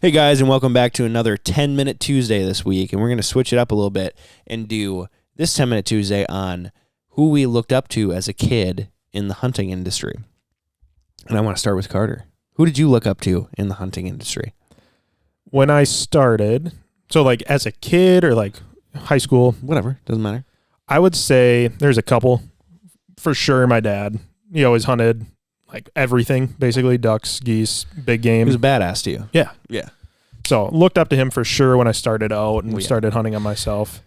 Hey guys, and welcome back to another 10-Minute Tuesday this week, and we're going to switch it up a little bit and do this 10-Minute Tuesday on who we looked up to as a kid in the hunting industry. And I want to start with Carter. Who did you look up to in the hunting industry? When I started, so like as a kid or like high school, Whatever, doesn't matter. I would say there's a couple. For sure, my dad. He always hunted like everything, basically ducks, geese, big game. He was a badass to you. Yeah. Yeah. So looked up to him for sure when I started out and started hunting on myself.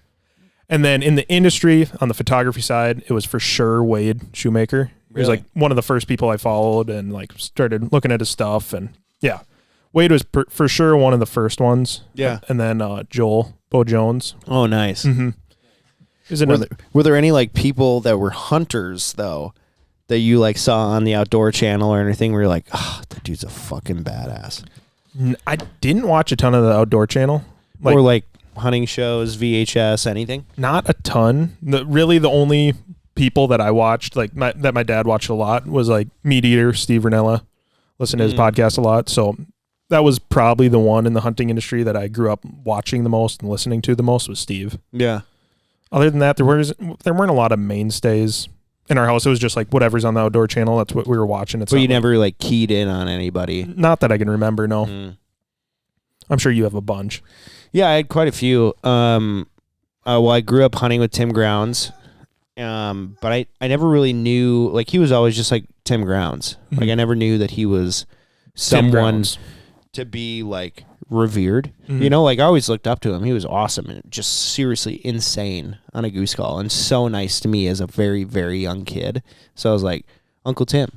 And then in the industry, on the photography side, it was for sure Wade Shoemaker. He was like one of the first people I followed and like started looking at his stuff. And yeah, Wade was for sure one of the first ones. Yeah. And then Bo Jones. Oh, nice. Mm-hmm. Were there any like people that were hunters though that you like saw on the Outdoor Channel or anything where you're like, oh, that dude's a fucking badass? I didn't watch a ton of the Outdoor Channel. Or like hunting shows, VHS, anything? Not a ton. Really the only people that I watched, like that my dad watched a lot, was like Meat Eater, Steve Ranella. Listened to his podcast a lot. So that was probably the one in the hunting industry that I grew up watching the most and listening to the most was Steve. Yeah. Other than that, there weren't a lot of mainstays in our house. It was just like whatever's on the Outdoor Channel. That's what we were watching. But you never like keyed in on anybody? Not that I can remember, no. I'm sure you have a bunch. Yeah, I had quite a few. Well, I grew up hunting with Tim Grounds, but I never really knew, like he was always just like Tim Grounds. Mm-hmm. Like I never knew that he was someone to be like revered. Mm-hmm. You know, like I always looked up to him. He was awesome and just seriously insane on a goose call and so nice to me as a very, very young kid. So I was like, Uncle Tim.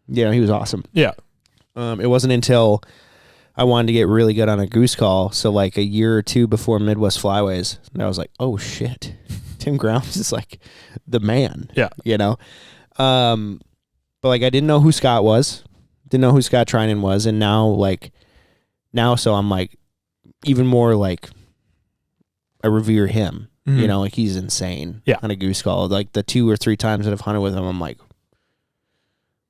You know, he was awesome. Yeah. It wasn't until I wanted to get really good on a goose call, so like a year or two before Midwest Flyways, and I was like, oh shit, Tim Grounds is like the man. Yeah. You know? But like I didn't know who Scott was. Didn't know who Scott Trinan was, and now so I'm like even more like I revere him. Mm-hmm. You know, like he's insane on a goose call. Like the 2 or 3 times that I've hunted with him, I'm like,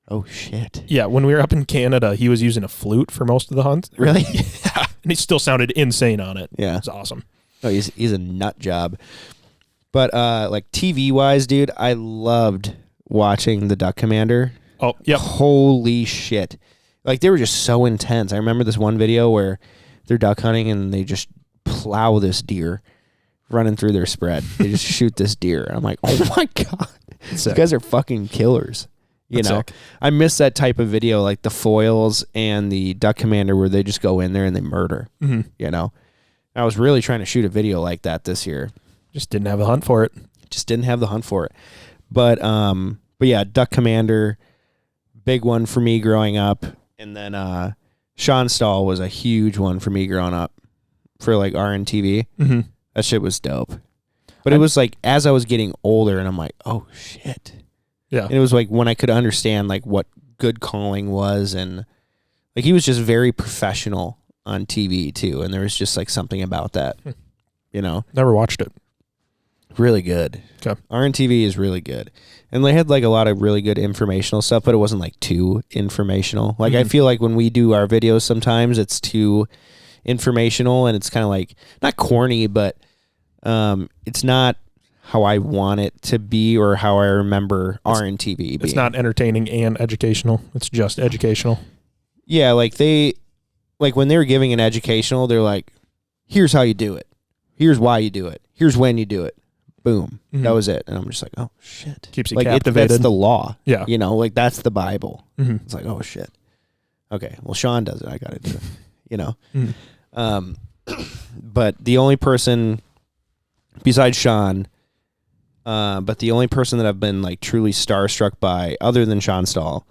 oh shit. Yeah, when we were up in Canada, he was using a flute for most of the hunt. Really? Yeah. And he still sounded insane on it. Yeah. It's awesome. Oh, he's a nut job. But like TV wise, dude, I loved watching the Duck Commander. Oh, yeah. Holy shit. Like they were just so intense. I remember this one video where they're duck hunting and they just plow this deer running through their spread. They just shoot this deer. I'm like, oh my God. These guys are fucking killers. You know, sick. I miss that type of video, like the foils and the Duck Commander, where they just go in there and they murder. Mm-hmm. You know, I was really trying to shoot a video like that this year. Just didn't have the hunt for it. Just didn't have the hunt for it. But yeah, Duck Commander, big one for me growing up, and then Sean Stahl was a huge one for me growing up for like RNTV. Mm-hmm. That shit was dope. But it was like as I was getting older, and I'm like, oh shit. Yeah. And it was like when I could understand like what good calling was, and like he was just very professional on TV too, and there was just like something about that. You know? Never watched it. Really good. Okay. RNTV is really good. And they had like a lot of really good informational stuff, but it wasn't like too informational. Like I feel like when we do our videos sometimes it's too informational and it's kind of like not corny, but it's not how I want it to be or how I remember RNTV being. It's not entertaining and educational. It's just educational. Yeah, like when they were giving an educational, they're like, here's how you do it. Here's why you do it. Here's when you do it. Boom. Mm-hmm. That was it. And I'm just like, oh shit. Keeps you like captivated. That's the law. Yeah. You know, like that's the Bible. Mm-hmm. It's like, oh shit. Okay. Well, Sean does it. I got to do it. You know? Mm-hmm. But the only person besides Sean, but the only person that I've been like truly starstruck by, other than Sean Stahl,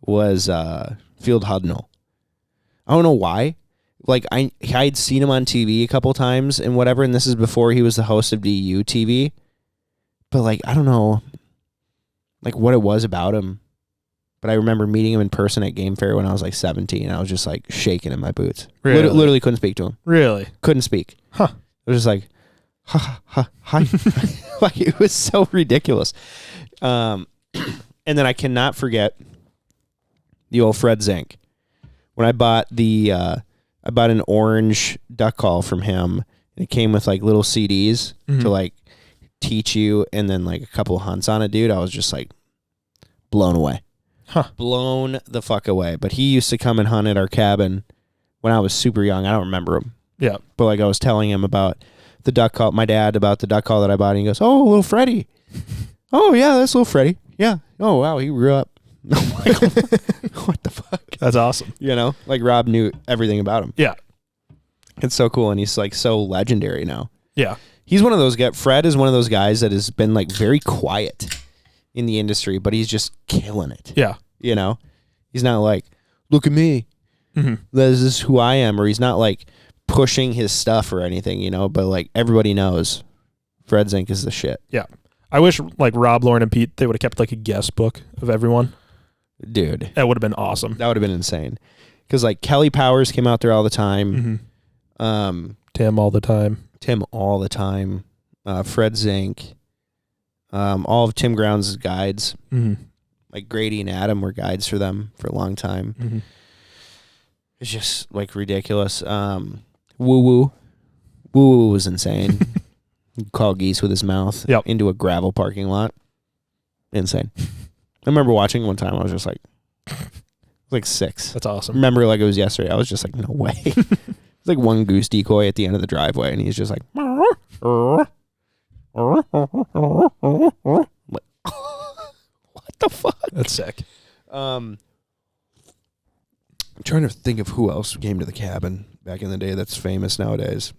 was Field Hudnall. I don't know why. Like I'd seen him on TV a couple times and whatever, and this is before he was the host of DU TV. But like I don't know, like what it was about him. But I remember meeting him in person at Game Fair when I was like 17. I was just like shaking in my boots. Really? Literally couldn't speak to him. Really? Couldn't speak. Huh. It was just like, hi. Like it was so ridiculous. And then I cannot forget the old Fred Zink. When I bought the I bought an orange duck call from him. It came with like little CDs to like teach you, and then like a couple of hunts on it, dude. I was just like blown away. Blown the fuck away. But he used to come and hunt at our cabin when I was super young. I don't remember him. Yeah. But like I was telling him about the duck call, my dad about the duck call that I bought, and he goes, "Oh, little Freddie." "Oh yeah, that's little Freddie." "Yeah." "Oh wow, he grew up." I'm like, what the fuck? That's awesome. You know, like Rob knew everything about him. Yeah. It's so cool, and he's like so legendary now. Yeah. He's one of those guys. Fred is one of those guys that has been like very quiet in the industry, but he's just killing it. Yeah. You know, he's not like, "Look at me. This is who I am," or he's not like pushing his stuff or anything, you know, but like everybody knows Fred Zink is the shit. Yeah. I wish like Rob, Lauren, and Pete, they would have kept like a guest book of everyone. Dude. That would have been awesome. That would have been insane. Because like Kelly Powers came out there all the time. Tim all the time. Fred Zink. All of Tim Grounds' guides. Like Grady and Adam were guides for them for a long time. It's just like ridiculous. Woo Woo. Woo Woo was insane. He'd call geese with his mouth into a gravel parking lot. Insane. I remember watching one time. I was just like, like 6. That's awesome. Remember like it was yesterday. I was just like, no way. It's like one goose decoy at the end of the driveway, and he's just like, what the fuck? That's sick. I'm trying to think of who else came to the cabin back in the day that's famous nowadays.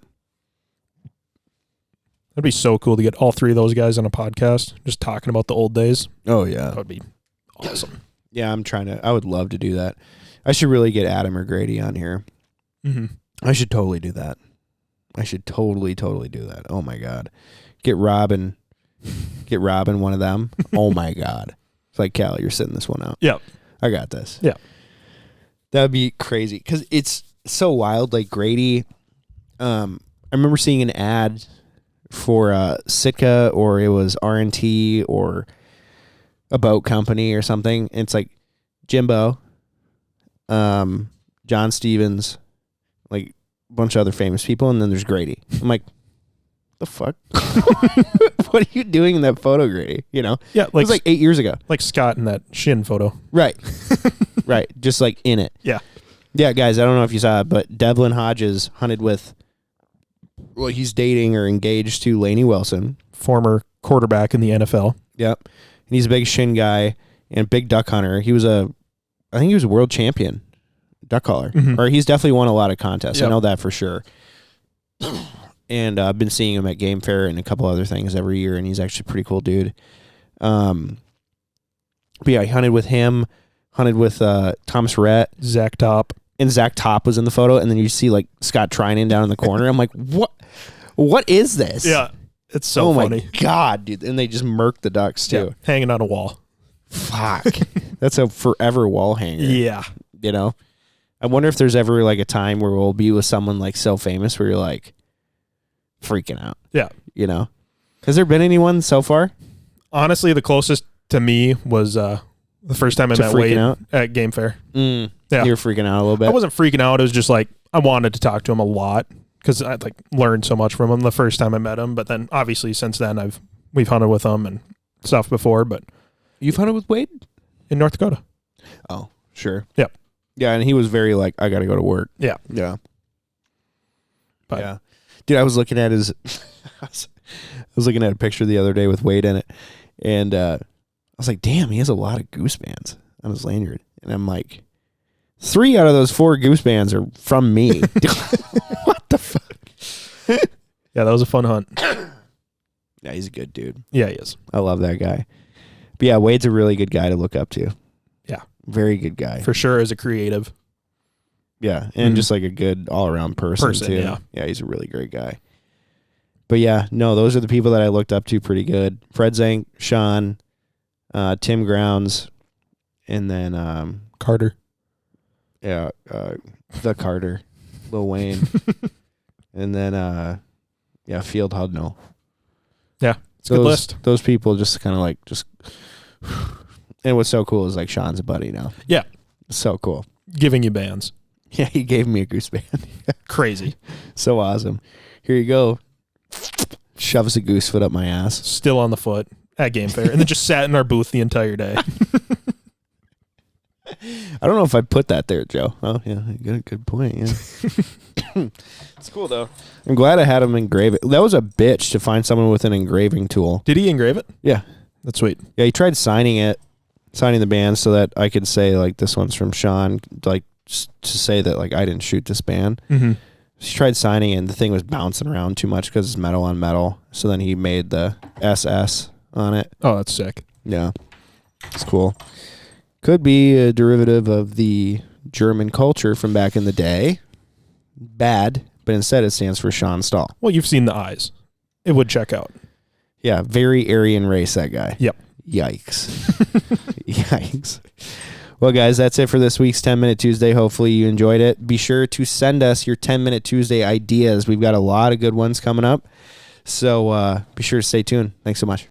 That'd be so cool to get all 3 of those guys on a podcast, just talking about the old days. Oh, yeah. That would be awesome. Yeah, I would love to do that. I should really get Adam or Grady on here. I should totally do that. I should totally do that. Oh, my God. Get Robin one of them. Oh, my God. It's like, Cal, you're sitting this one out. Yeah. I got this. Yeah. That would be crazy because it's so wild. Like Grady, I remember seeing an ad for Sitka, or it was R&T or a boat company or something. And it's like Jimbo, John Stevens, like a bunch of other famous people, and then there's Grady. I'm like, the fuck? What are you doing in that photo, Grady? You know? Yeah, like, it was like 8 years ago. Like Scott in that Shin photo. Right. Right. Just like in it. Yeah. Yeah, guys, I don't know if you saw it, but Devlin Hodges hunted with, well, he's dating or engaged to Lainey Wilson. Former quarterback in the NFL. Yep. And he's a big shin guy and big duck hunter. I think he was a world champion duck caller. Or he's definitely won a lot of contests. Yep. I know that for sure. And I've been seeing him at Game Fair and a couple other things every year, and he's actually a pretty cool dude. But yeah, I hunted with him, hunted with Thomas Rhett. Zach Top. And Zach Top was in the photo, and then you see like Scott Trinan down in the corner. I'm like, what is this? Yeah. It's so funny. Oh my God, dude. And they just murked the ducks too. Yeah, hanging on a wall. Fuck. That's a forever wall hanger. Yeah. You know? I wonder if there's ever like a time where we'll be with someone like so famous where you're like freaking out. Yeah. You know? Has there been anyone so far? Honestly, the closest to me was the first time I met Wade at Game Fair. Yeah. You were freaking out a little bit? I wasn't freaking out. It was just like I wanted to talk to him a lot because I like learned so much from him the first time I met him. But then obviously since then we've hunted with him and stuff before. But you've hunted with Wade in North Dakota? Oh, sure. Yep. Yeah, and he was very like, I got to go to work. Yeah. Yeah. But yeah. Dude, I was looking at his I was looking at a picture the other day with Wade in it, and I was like, damn, he has a lot of goose bands on his lanyard. And I'm like, 3 out of those 4 goose bands are from me. What the fuck? Yeah, that was a fun hunt. Yeah, he's a good dude. Yeah, he is. I love that guy. But yeah, Wade's a really good guy to look up to. Yeah. Very good guy. For sure, as a creative. Yeah, and just like a good all-around person too. Yeah. Yeah, he's a really great guy. But yeah, no, those are the people that I looked up to pretty good. Fred Zink, Sean, Tim Grounds, and then Carter. Yeah, the Carter, Lil Wayne, and then Field Hudnall. Yeah, it's a good list. Those people just kind of like and what's so cool is like Sean's a buddy now. Yeah, so cool. Giving you bands. Yeah, he gave me a goose band. Crazy. So awesome. Here you go. Shoves a goose foot up my ass. Still on the foot at Game Fair. And then just sat in our booth the entire day. I don't know if I'd put that there, Joe. Oh, yeah. Good point. Yeah. It's cool, though. I'm glad I had him engrave it. That was a bitch to find someone with an engraving tool. Did he engrave it? Yeah. That's sweet. Yeah, he tried signing the band so that I could say, like, this one's from Sean, like, to say that, like, I didn't shoot this band. Mm-hmm. She tried signing it, and the thing was bouncing around too much because it's metal on metal. So then he made the SS on it. Oh, that's sick. Yeah. It's cool. Could be a derivative of the German culture from back in the day. Bad, but instead it stands for Sean Stahl. Well, you've seen the eyes. It would check out. Yeah, very Aryan race, that guy. Yep. Yikes. Yikes. Well, guys, that's it for this week's 10-Minute Tuesday. Hopefully you enjoyed it. Be sure to send us your 10-Minute Tuesday ideas. We've got a lot of good ones coming up. So be sure to stay tuned. Thanks so much.